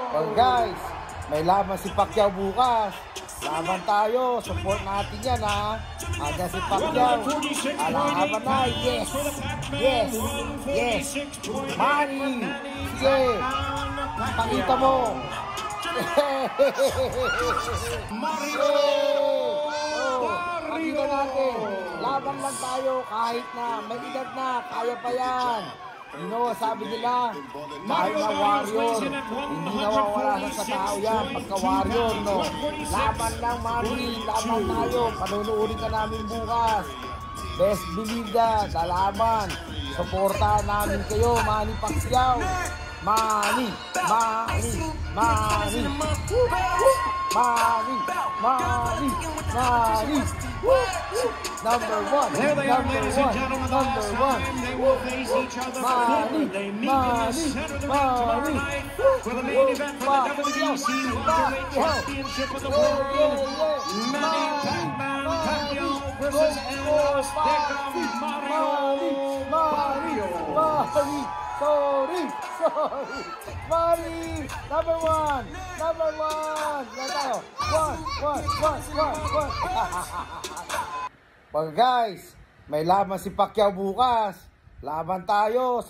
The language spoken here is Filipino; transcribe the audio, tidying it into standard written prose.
Oh guys, may laban si Pacquiao bukas. Laban tayo, support natin yan ha. Ada si Pacquiao. Alaban na, yes. Yes, yes. Money. Sige. Pakita mo. Pakita natin. Laban lang tayo kahit na may edad na, kaya pa yan. You know, sabi nila, kahit na warrior, hindi nawawala sa tao yan pagka-warrior, no? Laban lang, Manny, laban tayo, panunuurin ka namin bukas. Best believe that, lalaban. Suportahan namin kayo, Manny Pacquiao. Manny, Manny, Manny, Manny, Manny, Manny. Number one, there they are, ladies and gentlemen. The last time they will face each other before they meet in the center of the ring tomorrow night for the main event for the WBC Welterweight Championship of the World. Manny Pacman Pacquiao versus El Azteca Mario. Sorry. Money, number one. Yan tayo. One. Well guys, may laban si Pacquiao bukas. Laban tayo.